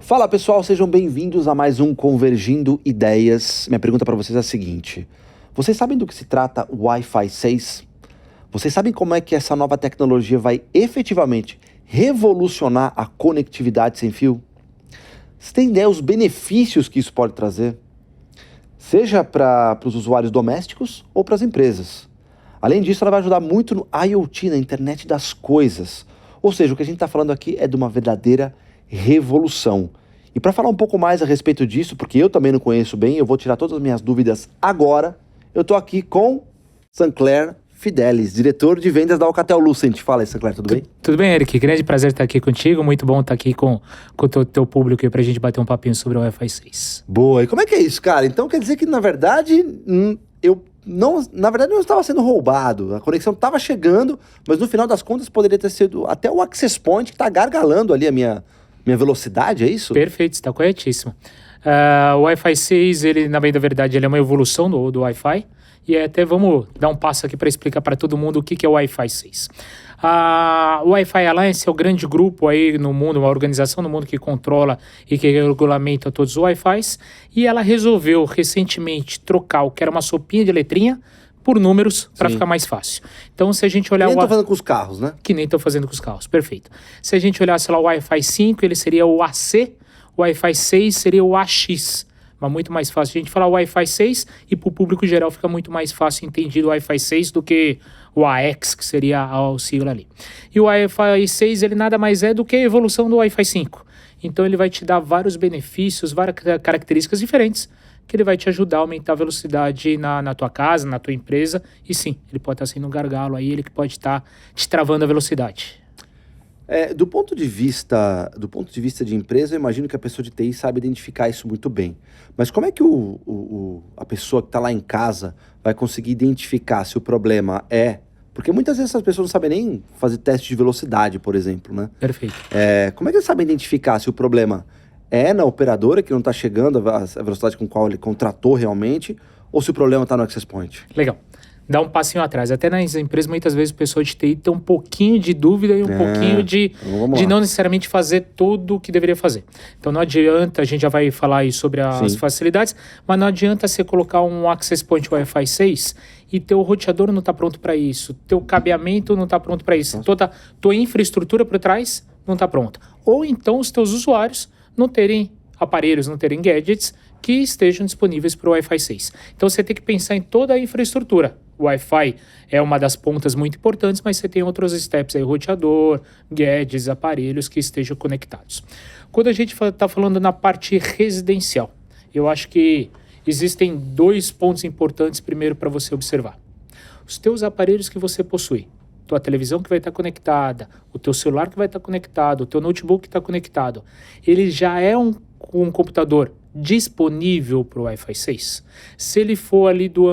Fala pessoal, sejam bem-vindos a mais um Convergindo Ideias. Minha pergunta para vocês é a seguinte: vocês sabem do que se trata o Wi-Fi 6? Vocês sabem como é que essa nova tecnologia vai efetivamente revolucionar a conectividade sem fio? Vocês têm ideia dos benefícios que isso pode trazer? Seja para os usuários domésticos ou para as empresas. Além disso, ela vai ajudar muito no IoT, na internet das coisas. Ou seja, o que a gente está falando aqui é de uma verdadeira revolução. E para falar um pouco mais a respeito disso, porque eu também não conheço bem, eu vou tirar todas as minhas dúvidas agora. Eu estou aqui com Sancler Fidelis, diretor de vendas da Alcatel-Lucent. Fala aí, Sancler, tudo bem? Tudo bem, Eric? Grande prazer estar aqui contigo. Muito bom estar aqui com o teu público aí pra gente bater um papinho sobre o Wi-Fi 6. Boa. E como é que é isso, cara? Então quer dizer que, na verdade, eu não estava sendo roubado. A conexão estava chegando, mas no final das contas poderia ter sido até o access point que está gargalando ali a minha velocidade, é isso? Perfeito, está corretíssimo. O Wi-Fi 6, ele, na verdade, ele é uma evolução do Wi-Fi. E até vamos dar um passo aqui para explicar para todo mundo o que é o Wi-Fi 6. O Wi-Fi Alliance é o grande grupo aí no mundo, uma organização no mundo que controla e que regulamenta todos os Wi-Fis. E ela resolveu recentemente trocar o que era uma sopinha de letrinha por números para ficar mais fácil. Então, se a gente olhar... Que nem estou fazendo com os carros, né? Que nem estou fazendo com os carros, perfeito. Se a gente olhar, sei lá, o Wi-Fi 5, ele seria o AC, o Wi-Fi 6 seria o AX. Mas muito mais fácil a gente falar o Wi-Fi 6 e para o público geral fica muito mais fácil entendido o Wi-Fi 6 do que o AX, que seria a sigla ali. E o Wi-Fi 6, ele nada mais é do que a evolução do Wi-Fi 5. Então ele vai te dar vários benefícios, várias características diferentes, que ele vai te ajudar a aumentar a velocidade na tua casa, na tua empresa. E sim, ele pode estar sendo um gargalo aí, ele que pode estar te travando a velocidade. Do ponto de vista de empresa, eu imagino que a pessoa de TI sabe identificar isso muito bem. Mas como é que a pessoa que está lá em casa vai conseguir identificar se o problema é... Porque muitas vezes as pessoas não sabem nem fazer teste de velocidade, por exemplo, né? Perfeito. Como é que eles sabem identificar se o problema é na operadora, que não está chegando a velocidade com a qual ele contratou realmente, ou se o problema está no access point? Legal. Dá um passinho atrás. Até nas empresas, muitas vezes, o pessoal de TI tem um pouquinho de dúvida e um pouquinho de não necessariamente fazer tudo o que deveria fazer. Então, não adianta, a gente já vai falar aí sobre as facilidades, mas não adianta você colocar um access point Wi-Fi 6 e teu roteador não está pronto para isso, teu cabeamento não está pronto para isso, toda tua infraestrutura por trás não está pronta. Ou então os teus usuários não terem aparelhos, não terem gadgets que estejam disponíveis para o Wi-Fi 6. Então, você tem que pensar em toda a infraestrutura. O Wi-Fi é uma das pontas muito importantes, mas você tem outros steps aí, roteador, gadgets, aparelhos que estejam conectados. Quando a gente está falando na parte residencial, eu acho que existem dois pontos importantes primeiro para você observar. Os teus aparelhos que você possui, tua televisão que vai estar conectada, o teu celular que vai estar conectado, o teu notebook que está conectado, ele já é um computador disponível para o Wi-Fi 6. Se ele for ali do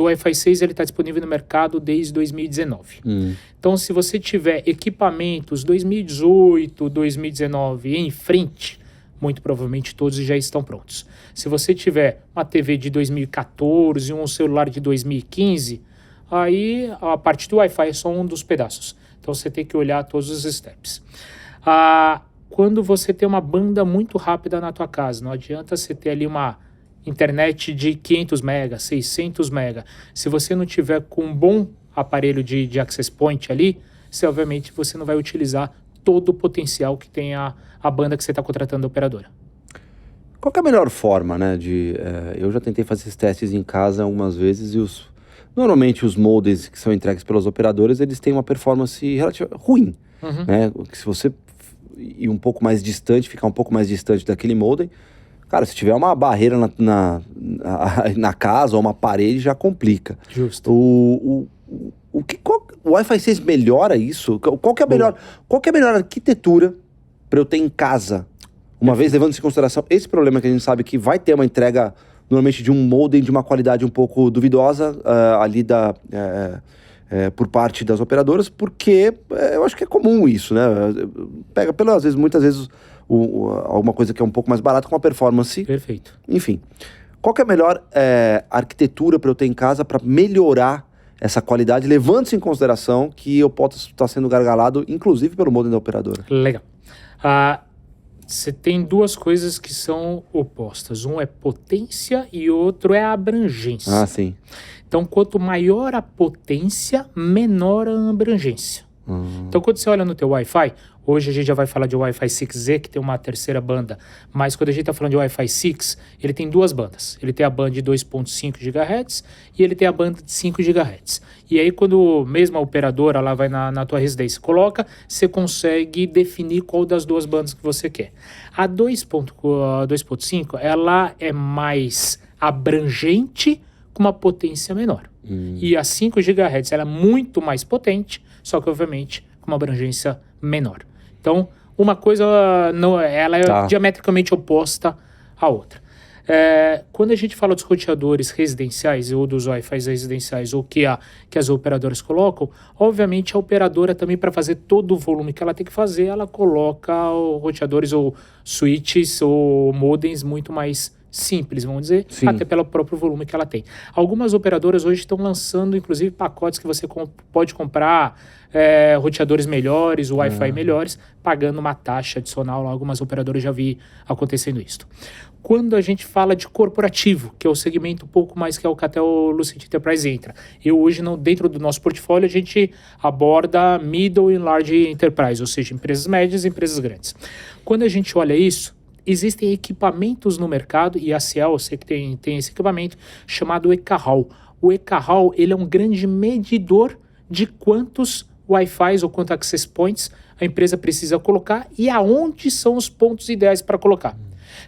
Wi-Fi 6, ele está disponível no mercado desde 2019. Então, se você tiver equipamentos 2018, 2019 em frente, muito provavelmente todos já estão prontos. Se você tiver uma TV de 2014 e um celular de 2015, aí a parte do Wi-Fi é só um dos pedaços. Então, você tem que olhar todos os steps. Quando você tem uma banda muito rápida na tua casa, não adianta você ter ali uma internet de 500 MB, 600 MB. Se você não tiver com um bom aparelho de access point ali, obviamente você não vai utilizar todo o potencial que tem a banda que você está contratando da operadora. Qual que é a melhor forma, né? Eu já tentei fazer esses testes em casa algumas vezes e normalmente os modems que são entregues pelas operadoras, eles têm uma performance relativamente ruim, né? Se você ir um pouco mais distante, ficar um pouco mais distante daquele modem, cara, se tiver uma barreira na casa ou uma parede, já complica. Justo. O Wi-Fi 6 melhora isso? Qual que é a melhor arquitetura para eu ter em casa? Uma vez levando em consideração esse problema que a gente sabe que vai ter uma entrega normalmente de um modem de uma qualidade um pouco duvidosa ali por parte das operadoras, porque eu acho que é comum isso, né? Pega muitas vezes alguma coisa que é um pouco mais barata com uma performance. Perfeito. Enfim, qual que é a melhor arquitetura para eu ter em casa para melhorar essa qualidade, levando-se em consideração que eu posso estar sendo gargalado, inclusive pelo modem da operadora? Legal. Você tem duas coisas que são opostas. Um é potência e outro é abrangência. Ah, sim. Então, quanto maior a potência, menor a abrangência. Então, quando você olha no teu Wi-Fi, hoje a gente já vai falar de Wi-Fi 6E, que tem uma terceira banda, mas quando a gente está falando de Wi-Fi 6, ele tem duas bandas. Ele tem a banda de 2.5 GHz e ele tem a banda de 5 GHz. E aí, quando mesmo a operadora lá vai na tua residência coloca, você consegue definir qual das duas bandas que você quer. A 2.5, ela é mais abrangente, com uma potência menor. E a 5 GHz ela é muito mais potente, só que obviamente com uma abrangência menor. Então, uma coisa não, ela é diametricamente oposta à outra. Quando a gente fala dos roteadores residenciais ou dos Wi-Fi residenciais ou que as operadoras colocam, obviamente a operadora também, para fazer todo o volume que ela tem que fazer, ela coloca roteadores ou switches ou modems muito mais simples, vamos dizer, Sim. até pelo próprio volume que ela tem. Algumas operadoras hoje estão lançando, inclusive, pacotes que você pode comprar roteadores melhores, Wi-Fi melhores, pagando uma taxa adicional. Algumas operadoras já vi acontecendo isso. Quando a gente fala de corporativo, que é o segmento um pouco mais que é o que até o Lucid Enterprise entra. Hoje, dentro do nosso portfólio, a gente aborda middle e large enterprise, ou seja, empresas médias e empresas grandes. Quando a gente olha isso, existem equipamentos no mercado, e a Ciel, eu sei que tem esse equipamento, chamado ECHAL. O ECHAL, ele é um grande medidor de quantos Wi-Fi ou quantos access points a empresa precisa colocar e aonde são os pontos ideais para colocar.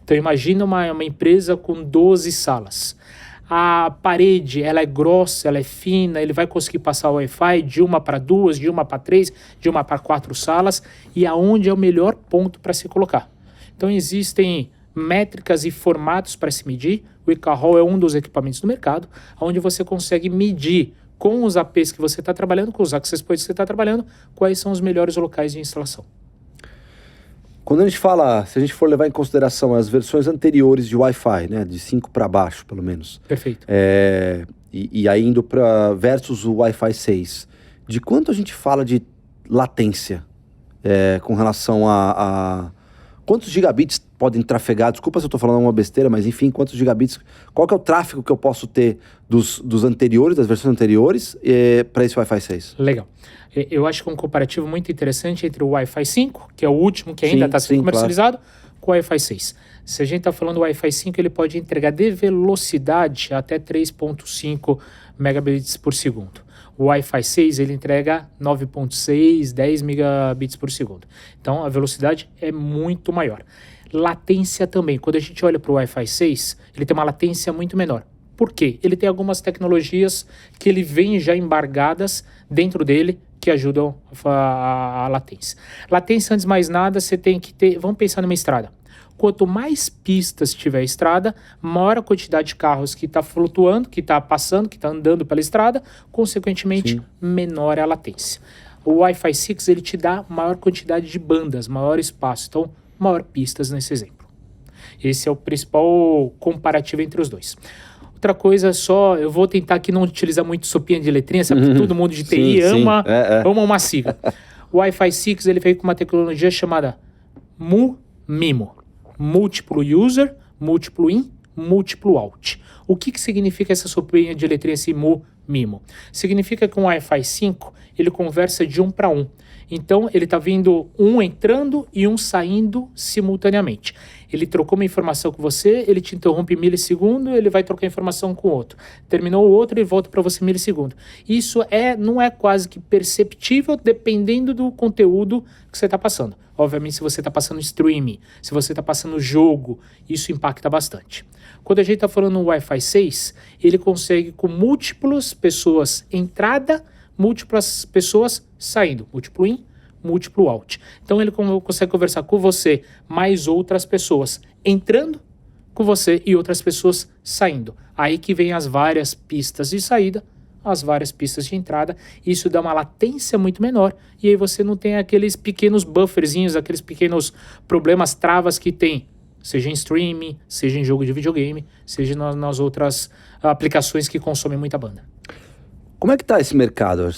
Então, imagina uma empresa com 12 salas. A parede, ela é grossa, ela é fina, ele vai conseguir passar o Wi-Fi de uma para duas, de uma para três, de uma para 4 salas, e aonde é o melhor ponto para se colocar. Então, existem métricas e formatos para se medir. O ECHAL é um dos equipamentos do mercado, onde você consegue medir com os APs que você está trabalhando, com os access points que você está trabalhando, quais são os melhores locais de instalação. Quando a gente fala, se a gente for levar em consideração as versões anteriores de Wi-Fi, né, de 5 para baixo, pelo menos. Perfeito. E aí indo para versus o Wi-Fi 6, de quanto a gente fala de latência com relação a quantos gigabits podem trafegar? Desculpa se eu estou falando uma besteira, mas enfim, quantos gigabits? Qual que é o tráfego que eu posso ter dos anteriores, das versões anteriores, para esse Wi-Fi 6? Legal. Eu acho que é um comparativo muito interessante entre o Wi-Fi 5, que é o último que ainda está sendo comercializado, com o Wi-Fi 6. Se a gente está falando do Wi-Fi 5, ele pode entregar de velocidade até 3.5 megabits por segundo. O Wi-Fi 6, ele entrega 9.6, 10 megabits por segundo. Então, a velocidade é muito maior. Latência também. Quando a gente olha para o Wi-Fi 6, ele tem uma latência muito menor. Por quê? Ele tem algumas tecnologias que ele vem já embargadas dentro dele que ajudam a latência. Latência, antes de mais nada, você tem que ter... Vamos pensar numa estrada. Quanto mais pistas tiver a estrada, maior a quantidade de carros que está flutuando, que está passando, que está andando pela estrada, consequentemente, menor é a latência. O Wi-Fi 6, ele te dá maior quantidade de bandas, maior espaço, então, maior pistas nesse exemplo. Esse é o principal comparativo entre os dois. Outra coisa só, eu vou tentar aqui não utilizar muito sopinha de letrinha, sabe? Porque todo mundo de TI ama uma sigla. O Wi-Fi 6, ele veio com uma tecnologia chamada MU-MIMO. Múltiplo User, Múltiplo In, Múltiplo Out. O que significa essa sopinha de letrinha, esse MU-MIMO? Significa que um Wi-Fi 5, ele conversa de 1 para 1. Então, ele está vindo um entrando e um saindo simultaneamente. Ele trocou uma informação com você, ele te interrompe em milissegundo, ele vai trocar informação com o outro. Terminou o outro e volta para você em milissegundo. Isso não é quase que perceptível dependendo do conteúdo que você está passando. Obviamente, se você está passando streaming, se você está passando jogo, isso impacta bastante. Quando a gente está falando no Wi-Fi 6, ele consegue com múltiplas pessoas entrada, múltiplas pessoas saindo, múltiplo in, múltiplo out. Então ele consegue conversar com você mais outras pessoas entrando com você e outras pessoas saindo. Aí que vem as várias pistas de saída, as várias pistas de entrada. Isso dá uma latência muito menor e aí você não tem aqueles pequenos bufferzinhos, aqueles pequenos problemas, travas que tem, seja em streaming, seja em jogo de videogame, seja nas outras aplicações que consomem muita banda. Como é que está esse mercado?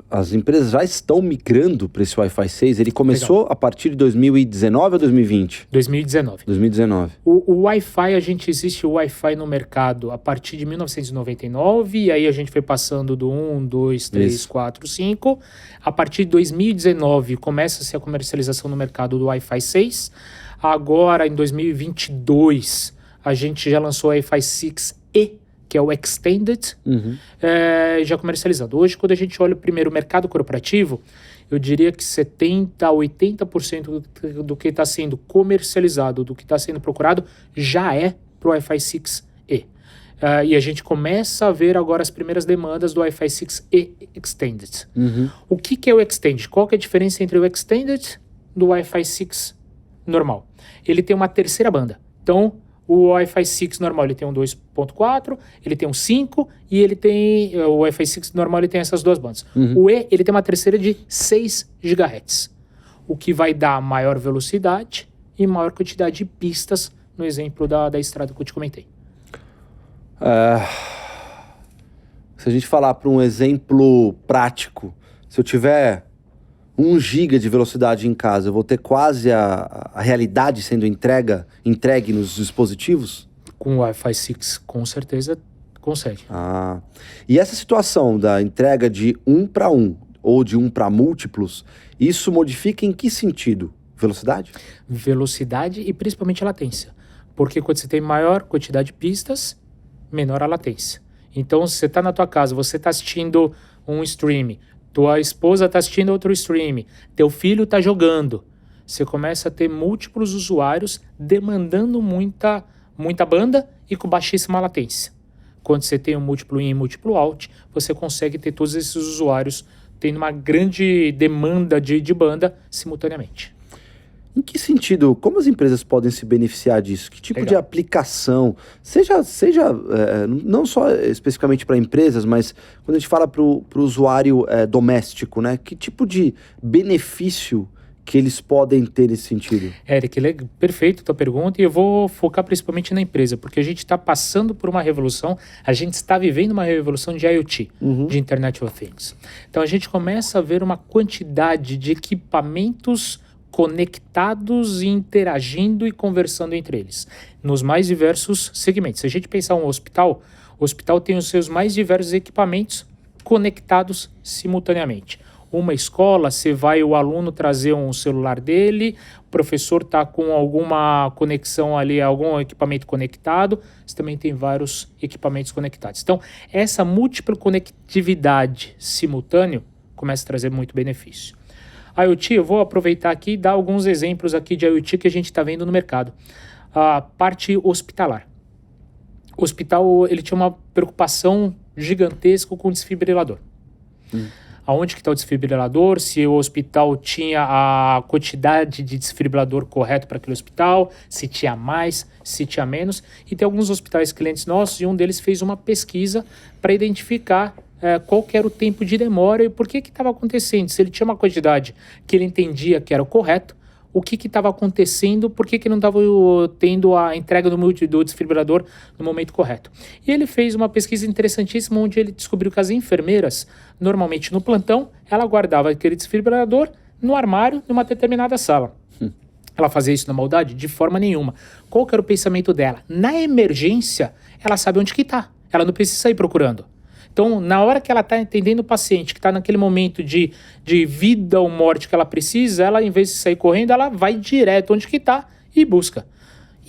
as empresas já estão migrando para esse Wi-Fi 6. Ele começou a partir de 2019 ou 2020? 2019. 2019. O Wi-Fi, existe o Wi-Fi no mercado a partir de 1999, e aí a gente foi passando do 1, 2, 3, 4, 5. A partir de 2019 começa-se a comercialização no mercado do Wi-Fi 6. Agora, em 2022, a gente já lançou o Wi-Fi 6E, que é o Extended, já comercializando. Hoje, quando a gente olha o primeiro mercado corporativo, eu diria que 70% a 80% do que está sendo comercializado, do que está sendo procurado, já é para o Wi-Fi 6E. E a gente começa a ver agora as primeiras demandas do Wi-Fi 6E Extended. O que é o Extended? Qual que é a diferença entre o Extended do Wi-Fi 6 normal? Ele tem uma terceira banda. Então, o Wi-Fi 6 normal ele tem um 2.4, ele tem um 5 e ele tem o Wi-Fi 6 normal ele tem essas duas bandas. O E ele tem uma terceira de 6 GHz, o que vai dar maior velocidade e maior quantidade de pistas no exemplo da estrada que eu te comentei. Se a gente falar para um exemplo prático, se eu tiver 1 GB de velocidade em casa, eu vou ter quase a realidade sendo entregue nos dispositivos? Com o Wi-Fi 6, com certeza, consegue. E essa situação da entrega de 1 para 1 ou de 1 para múltiplos, isso modifica em que sentido? Velocidade? Velocidade e principalmente a latência. Porque quando você tem maior quantidade de pistas, menor a latência. Então, se você está na tua casa, você está assistindo um stream, tua esposa está assistindo outro stream, teu filho está jogando. Você começa a ter múltiplos usuários demandando muita banda e com baixíssima latência. Quando você tem um múltiplo in e múltiplo out, você consegue ter todos esses usuários tendo uma grande demanda de banda simultaneamente. Em que sentido? Como as empresas podem se beneficiar disso? Que tipo de aplicação? Seja não só especificamente para empresas, mas quando a gente fala para o usuário doméstico, né? Que tipo de benefício que eles podem ter nesse sentido? Eric, perfeito a tua pergunta, e eu vou focar principalmente na empresa, porque a gente está passando por uma revolução, a gente está vivendo uma revolução de IoT, de Internet of Things. Então a gente começa a ver uma quantidade de equipamentos conectados e interagindo e conversando entre eles, nos mais diversos segmentos. Se a gente pensar um hospital, o hospital tem os seus mais diversos equipamentos conectados simultaneamente. Uma escola, o aluno trazer um celular dele, o professor está com alguma conexão ali, algum equipamento conectado, você também tem vários equipamentos conectados. Então, essa múltipla conectividade simultânea começa a trazer muito benefício. IoT, eu vou aproveitar aqui e dar alguns exemplos aqui de IoT que a gente está vendo no mercado. A parte hospitalar. O hospital ele tinha uma preocupação gigantesca com o desfibrilador. Aonde que está o desfibrilador? Se o hospital tinha a quantidade de desfibrilador correto para aquele hospital, se tinha mais, se tinha menos. E tem alguns hospitais clientes nossos e um deles fez uma pesquisa para identificar qual que era o tempo de demora e por que estava acontecendo. Se ele tinha uma quantidade que ele entendia que era o correto, o que estava acontecendo, por que não estava tendo a entrega do desfibrilador no momento correto. E ele fez uma pesquisa interessantíssima onde ele descobriu que as enfermeiras, normalmente no plantão, ela guardava aquele desfibrilador no armário numa determinada sala. Ela fazia isso na maldade? De forma nenhuma. Qual que era o pensamento dela? Na emergência, ela sabe onde que está. Ela não precisa sair procurando. Então, na hora que ela está atendendo o paciente, que está naquele momento de vida ou morte que ela precisa, ela, em vez de sair correndo, ela vai direto onde que está e busca.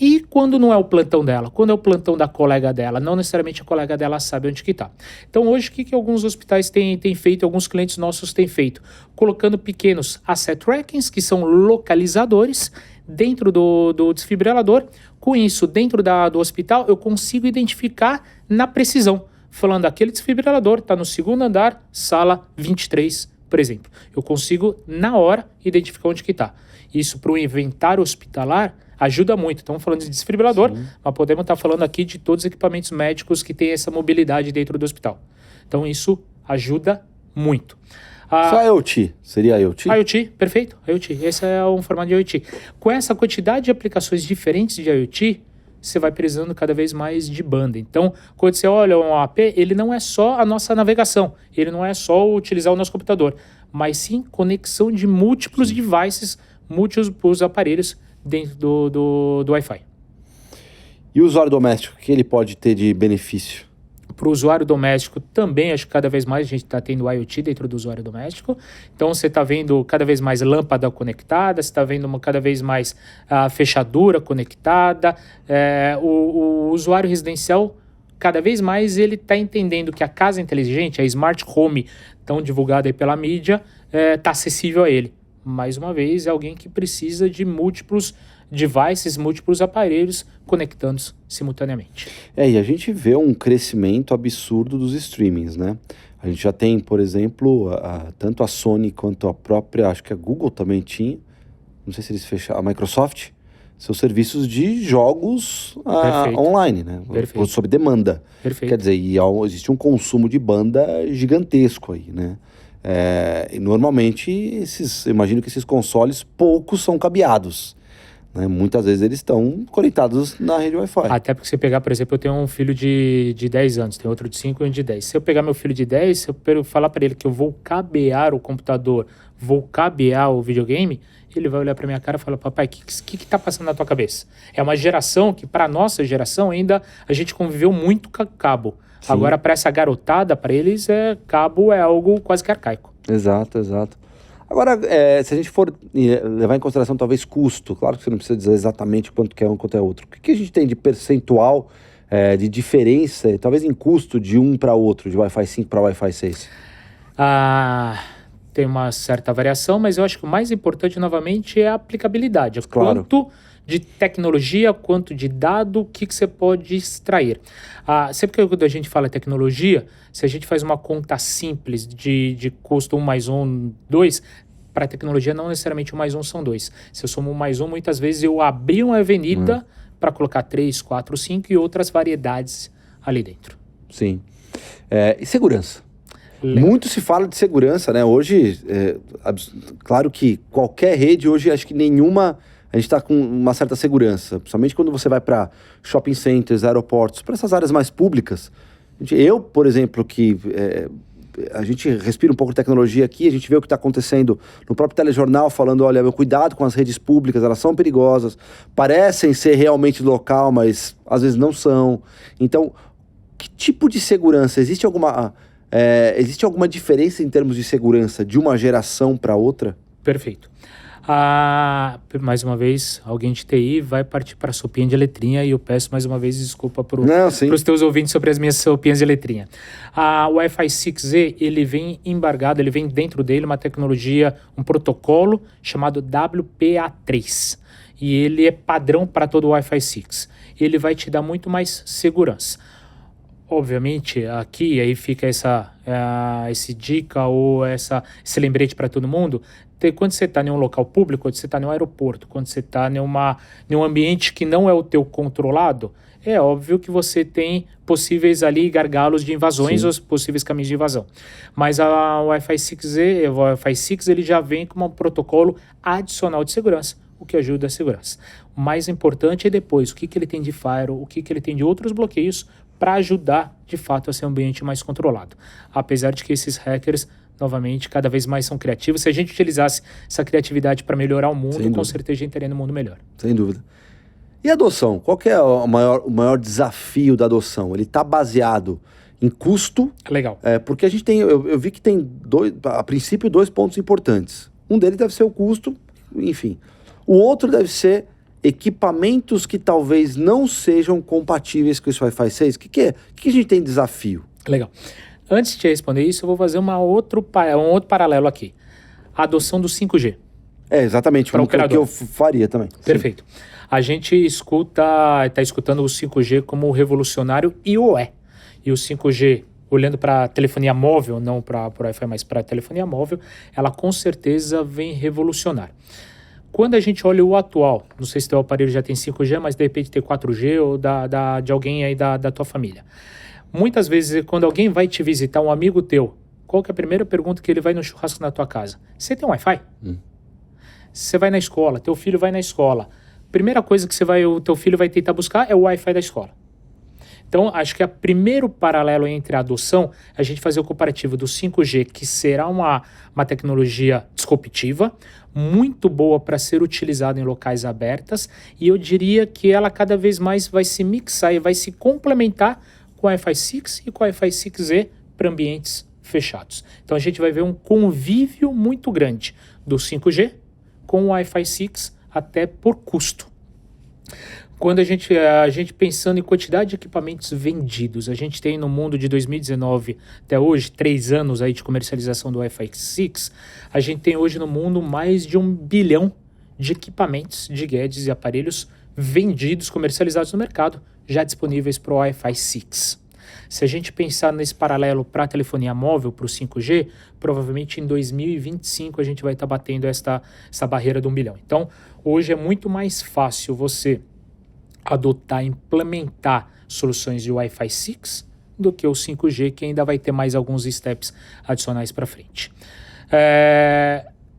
E quando não é o plantão dela? Quando é o plantão da colega dela? Não necessariamente a colega dela sabe onde que está. Então, hoje, o que alguns hospitais têm feito, alguns clientes nossos têm feito? Colocando pequenos asset trackings, que são localizadores, dentro do desfibrilador. Com isso, dentro do hospital, eu consigo identificar na precisão. Falando, aquele desfibrilador está no segundo andar, sala 23, por exemplo. Eu consigo, na hora, identificar onde que está. Isso para o inventário hospitalar ajuda muito. Estamos falando de desfibrilador, mas podemos estar falando aqui de todos os equipamentos médicos que têm essa mobilidade dentro do hospital. Então, isso ajuda muito. Só IoT, seria IoT? IoT, perfeito, IoT. Esse é um formato de IoT. Com essa quantidade de aplicações diferentes de IoT, você vai precisando cada vez mais de banda. Então, quando você olha um app, ele não é só a nossa navegação, ele não é só utilizar o nosso computador, mas sim conexão de múltiplos devices, múltiplos aparelhos dentro do Wi-Fi. E o usuário doméstico, o que ele pode ter de benefício? Para o usuário doméstico também, acho que cada vez mais a gente está tendo IoT dentro do usuário doméstico. Então, você está vendo cada vez mais lâmpada conectada, você está vendo cada vez mais fechadura conectada. O usuário residencial, cada vez mais, ele está entendendo que a casa inteligente, a Smart Home, tão divulgada aí pela mídia, está acessível a ele. Mais uma vez, é alguém que precisa de múltiplos devices, múltiplos aparelhos conectando simultaneamente. E a gente vê um crescimento absurdo dos streamings, né? A gente já tem, por exemplo, tanto a Sony quanto a própria, acho que a Google também tinha, não sei se eles fecharam, a Microsoft, seus serviços de jogos online, né? Perfeito. Sob demanda. Perfeito. Quer dizer, existe um consumo de banda gigantesco aí, né? E normalmente, imagino que esses consoles, poucos são cabeados. Né? Muitas vezes eles estão conectados na rede Wi-Fi. Até porque você pegar, por exemplo, eu tenho um filho de 10 anos, tem outro de 5 e um de 10. Se eu pegar meu filho de 10, se eu falar para ele que eu vou cabear o computador, vou cabear o videogame, ele vai olhar para minha cara e falar: papai, o que tá passando na tua cabeça? É uma geração que, para nossa geração, ainda a gente conviveu muito com cabo. Sim. Agora, para essa garotada, para eles, cabo é algo quase que arcaico. Exato. Agora, se a gente for levar em consideração talvez custo, claro que você não precisa dizer exatamente quanto que é um quanto é outro. O que a gente tem de percentual de diferença, talvez em custo de um para outro, de Wi-Fi 5 para Wi-Fi 6? Tem uma certa variação, mas eu acho que o mais importante, novamente, é a aplicabilidade. Claro. Quanto de tecnologia, quanto de dado, o que você pode extrair. Sempre que a gente fala tecnologia, se a gente faz uma conta simples de custo 1 mais 1, 2, para a tecnologia não necessariamente 1 mais 1 são 2. Se eu somo 1 mais 1, muitas vezes eu abri uma avenida para colocar 3, 4, 5 e outras variedades ali dentro. Sim. E segurança? Legal. Muito se fala de segurança, né? Hoje, claro que qualquer rede, hoje acho que nenhuma, a gente está com uma certa segurança, principalmente quando você vai para shopping centers, aeroportos, para essas áreas mais públicas. Eu, por exemplo, que a gente respira um pouco de tecnologia aqui, a gente vê o que está acontecendo no próprio telejornal, falando, olha, meu cuidado com as redes públicas, elas são perigosas, parecem ser realmente local, mas às vezes não são. Então, que tipo de segurança? Existe alguma diferença em termos de segurança de uma geração para outra? Perfeito. Mais uma vez, alguém de TI vai partir para a sopinha de letrinha e eu peço mais uma vez desculpa para os teus ouvintes sobre as minhas sopinhas de letrinha. O Wi-Fi 6E, ele vem embargado, ele vem dentro dele uma tecnologia, um protocolo chamado WPA3. E ele é padrão para todo o Wi-Fi 6. Ele vai te dar muito mais segurança. Obviamente, aqui aí fica esse dica ou esse lembrete para todo mundo. Quando você está em um local público, quando você está em um aeroporto, quando você está em um ambiente que não é o teu controlado, é óbvio que você tem possíveis ali gargalos de invasões ou possíveis caminhos de invasão. Mas o Wi-Fi 6E, o Wi-Fi 6, ele já vem com um protocolo adicional de segurança, o que ajuda a segurança. O mais importante é depois o que ele tem de firewall, o que ele tem de outros bloqueios para ajudar, de fato, a ser um ambiente mais controlado. Apesar de que esses hackers, novamente, cada vez mais são criativos. Se a gente utilizasse essa criatividade para melhorar o mundo, com certeza a gente estaria no mundo melhor. Sem dúvida. E a adoção? Qual que é o maior desafio da adoção? Ele está baseado em custo? Legal. Porque a gente tem, eu vi que tem a princípio, 2 pontos importantes. Um deles deve ser o custo, enfim. O outro deve ser equipamentos que talvez não sejam compatíveis com esse Wi-Fi 6. O que a gente tem de desafio? Legal. Antes de responder isso, eu vou fazer um outro paralelo aqui. A adoção do 5G. Exatamente. O que eu faria também. Perfeito. Sim. A gente está escutando o 5G como revolucionário e o é. E o 5G, olhando para a telefonia móvel, não para o Wi-Fi, mas para a telefonia móvel, ela com certeza vem revolucionar. Quando a gente olha o atual, não sei se teu aparelho já tem 5G, mas de repente tem 4G ou de alguém aí da tua família. Muitas vezes, quando alguém vai te visitar, um amigo teu, qual que é a primeira pergunta que ele vai no churrasco na tua casa? Você tem Wi-Fi? Você vai na escola, teu filho vai na escola. primeira coisa que o teu filho vai tentar buscar é o Wi-Fi da escola. Então, acho que o primeiro paralelo entre a adoção, a gente fazer o comparativo do 5G, que será uma tecnologia disruptiva, muito boa para ser utilizada em locais abertos, e eu diria que ela cada vez mais vai se mixar e vai se complementar com o Wi-Fi 6 e com o Wi-Fi 6E para ambientes fechados. Então, a gente vai ver um convívio muito grande do 5G com o Wi-Fi 6, até por custo. Quando a gente pensando em quantidade de equipamentos vendidos, a gente tem no mundo de 2019 até hoje, 3 anos aí de comercialização do Wi-Fi 6, a gente tem hoje no mundo mais de 1 bilhão de equipamentos, de gadgets e aparelhos vendidos, comercializados no mercado, já disponíveis para o Wi-Fi 6. Se a gente pensar nesse paralelo para a telefonia móvel, para o 5G, provavelmente em 2025 a gente vai estar batendo essa barreira de 1 bilhão. Então, hoje é muito mais fácil você adotar, implementar soluções de Wi-Fi 6 do que o 5G, que ainda vai ter mais alguns steps adicionais para frente.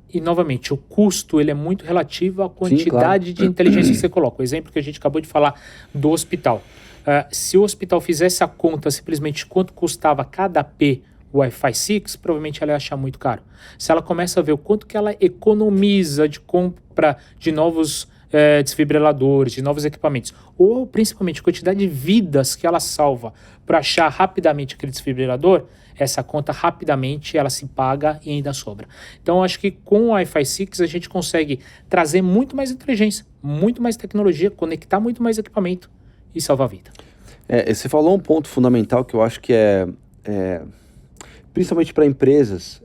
E, novamente, o custo ele é muito relativo à quantidade de inteligência que você coloca. O exemplo que a gente acabou de falar do hospital. Se o hospital fizesse a conta simplesmente quanto custava cada P Wi-Fi 6, provavelmente ela ia achar muito caro. Se ela começa a ver o quanto que ela economiza de compra de novos desfibriladores, de novos equipamentos, ou principalmente a quantidade de vidas que ela salva para achar rapidamente aquele desfibrilador, essa conta rapidamente ela se paga e ainda sobra. Então, eu acho que com o Wi-Fi 6 a gente consegue trazer muito mais inteligência, muito mais tecnologia, conectar muito mais equipamento e salvar a vida. Você falou um ponto fundamental que eu acho que principalmente para empresas,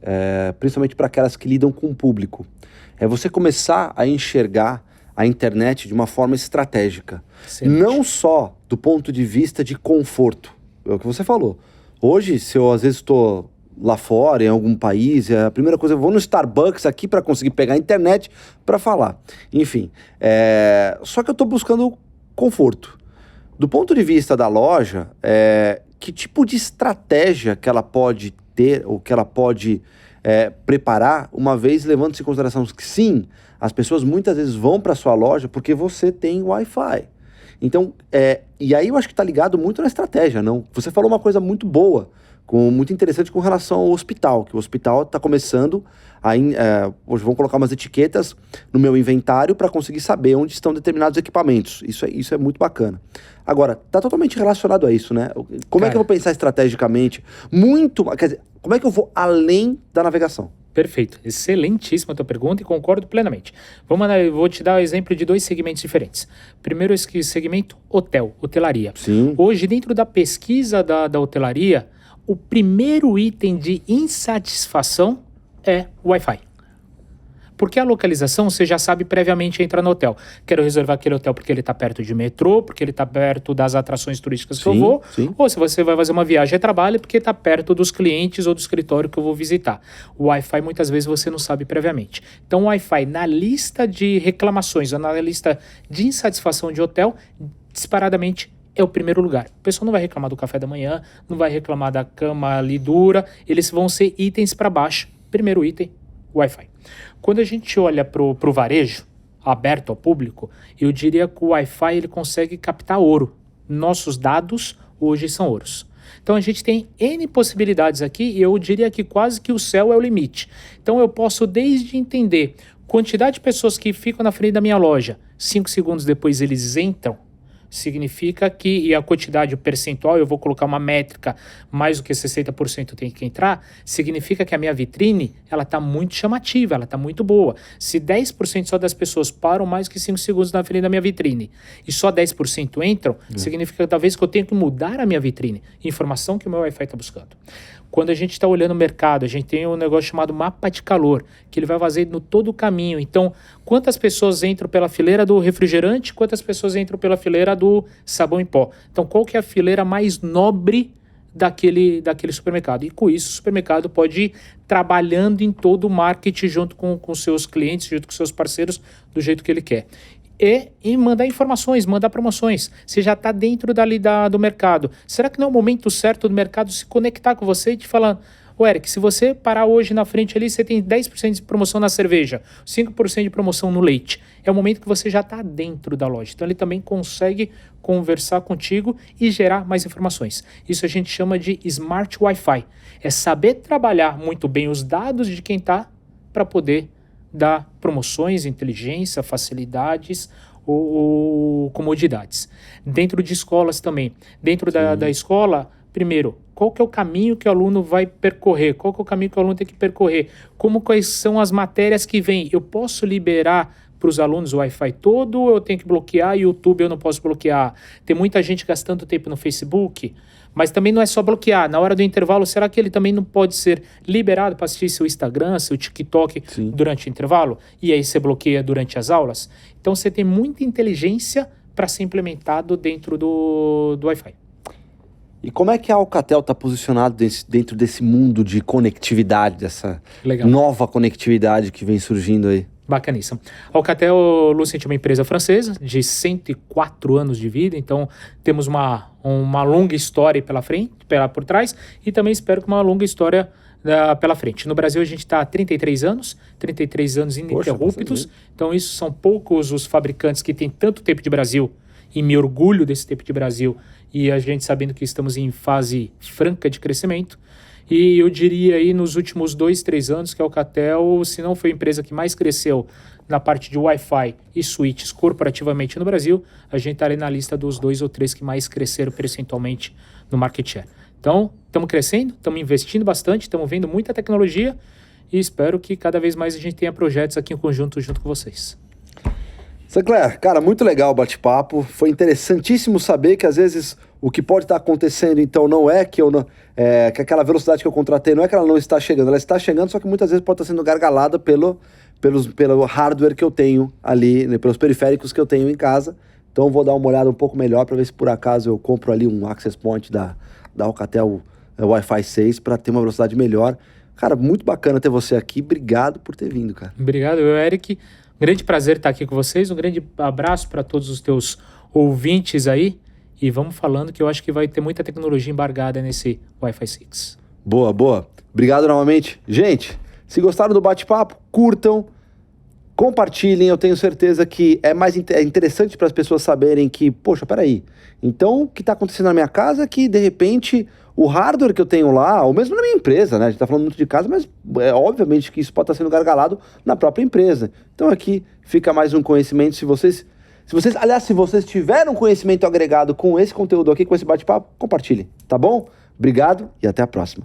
principalmente para aquelas que lidam com o público, é você começar a enxergar a internet de uma forma estratégica. Excelente. Não só do ponto de vista de conforto. É o que você falou. Hoje, se eu às vezes estou lá fora, em algum país, a primeira coisa, eu vou no Starbucks aqui para conseguir pegar a internet para falar. Enfim, só que eu estou buscando conforto. Do ponto de vista da loja, que tipo de estratégia que ela pode ter, ou que ela pode preparar, uma vez levando-se em consideração que sim, as pessoas muitas vezes vão para sua loja porque você tem Wi-Fi. Então, e aí eu acho que está ligado muito na estratégia, não? Você falou uma coisa muito boa, muito interessante com relação ao hospital, que o hospital está começando hoje vão colocar umas etiquetas no meu inventário para conseguir saber onde estão determinados equipamentos. Isso é muito bacana. Agora, está totalmente relacionado a isso, né? Como é que eu vou pensar estrategicamente? Quer dizer, como é que eu vou além da navegação? Perfeito, excelentíssima a tua pergunta e concordo plenamente. Eu vou te dar o exemplo de 2 segmentos diferentes. Primeiro, esse segmento hotelaria. Sim. Hoje, dentro da pesquisa da hotelaria, o primeiro item de insatisfação é o Wi-Fi. Porque a localização você já sabe previamente entrar no hotel. Quero reservar aquele hotel porque ele está perto de metrô, porque ele está perto das atrações turísticas que eu vou. Sim. Ou se você vai fazer uma viagem a trabalho, porque está perto dos clientes ou do escritório que eu vou visitar. O Wi-Fi muitas vezes você não sabe previamente. Então o Wi-Fi na lista de reclamações, ou na lista de insatisfação de hotel, disparadamente é o primeiro lugar. O pessoal não vai reclamar do café da manhã, não vai reclamar da cama ali dura, eles vão ser itens para baixo. Primeiro item, Wi-Fi. Quando a gente olha para o varejo, aberto ao público, eu diria que o Wi-Fi ele consegue captar ouro. Nossos dados hoje são ouros. Então a gente tem N possibilidades aqui e eu diria que quase que o céu é o limite. Então eu posso desde entender quantidade de pessoas que ficam na frente da minha loja, 5 segundos depois eles entram, significa que, e a quantidade, o percentual, eu vou colocar uma métrica, mais do que 60% tem que entrar, significa que a minha vitrine, ela está muito chamativa, ela está muito boa. Se 10% só das pessoas param mais que 5 segundos na frente da minha vitrine e só 10% entram, significa talvez que eu tenho que mudar a minha vitrine, informação que o meu Wi-Fi está buscando. Quando a gente está olhando o mercado, a gente tem um negócio chamado mapa de calor, que ele vai fazer no todo o caminho. Então, quantas pessoas entram pela fileira do refrigerante, quantas pessoas entram pela fileira do sabão em pó. Então, qual que é a fileira mais nobre daquele supermercado? E com isso, o supermercado pode ir trabalhando em todo o marketing junto com seus clientes, junto com seus parceiros, do jeito que ele quer. E mandar informações, mandar promoções. Você já está dentro do mercado. Será que não é o momento certo do mercado se conectar com você e te falar, Ô Eric, se você parar hoje na frente ali, você tem 10% de promoção na cerveja, 5% de promoção no leite. É o momento que você já está dentro da loja. Então ele também consegue conversar contigo e gerar mais informações. Isso a gente chama de Smart Wi-Fi. É saber trabalhar muito bem os dados de quem está para poder dar promoções, inteligência, facilidades ou comodidades. Dentro de escolas também. Dentro da escola, primeiro, qual que é o caminho que o aluno vai percorrer? Qual que é o caminho que o aluno tem que percorrer? Quais são as matérias que vêm? Eu posso liberar para os alunos o Wi-Fi todo ou eu tenho que bloquear? YouTube eu não posso bloquear. Tem muita gente gastando tempo no Facebook, mas também não é só bloquear. Na hora do intervalo, será que ele também não pode ser liberado para assistir seu Instagram, seu TikTok durante o intervalo? E aí você bloqueia durante as aulas? Então você tem muita inteligência para ser implementado dentro do Wi-Fi. E como é que a Alcatel está posicionado dentro desse mundo de conectividade, dessa nova conectividade que vem surgindo aí? Bacaníssimo. A Alcatel, Lucent, é uma empresa francesa de 104 anos de vida, então temos uma longa história pela frente, por trás, e também espero que uma longa história pela frente. No Brasil a gente está há 33 anos ininterruptos, então isso são poucos os fabricantes que têm tanto tempo de Brasil, e me orgulho desse tempo de Brasil, e a gente sabendo que estamos em fase franca de crescimento. E eu diria aí nos últimos 2-3 anos que a Alcatel, se não foi a empresa que mais cresceu na parte de Wi-Fi e switches corporativamente no Brasil, a gente está ali na lista dos 2 ou 3 que mais cresceram percentualmente no market share. Então, estamos crescendo, estamos investindo bastante, estamos vendo muita tecnologia e espero que cada vez mais a gente tenha projetos aqui em conjunto junto com vocês. Sinclair, cara, muito legal o bate-papo. Foi interessantíssimo saber que às vezes o que pode estar acontecendo, então, não é que que aquela velocidade que eu contratei, não é que ela não está chegando, ela está chegando, só que muitas vezes pode estar sendo gargalada pelo hardware que eu tenho ali, né, pelos periféricos que eu tenho em casa. Então vou dar uma olhada um pouco melhor para ver se por acaso eu compro ali um access point da Alcatel Wi-Fi 6 para ter uma velocidade melhor. Cara, muito bacana ter você aqui. Obrigado por ter vindo, cara. Obrigado, Eric. Grande prazer estar aqui com vocês. Um grande abraço para todos os teus ouvintes aí. E vamos falando que eu acho que vai ter muita tecnologia embargada nesse Wi-Fi 6. Boa, boa. Obrigado novamente. Gente, se gostaram do bate-papo, curtam, compartilhem. Eu tenho certeza que é interessante para as pessoas saberem que, poxa, peraí. Então, o que está acontecendo na minha casa é que, de repente, o hardware que eu tenho lá, ou mesmo na minha empresa, né? A gente está falando muito de casa, mas obviamente que isso pode estar sendo gargalado na própria empresa. Então, aqui fica mais um conhecimento. Se vocês tiveram conhecimento agregado com esse conteúdo aqui, com esse bate-papo, compartilhem, tá bom? Obrigado e até a próxima.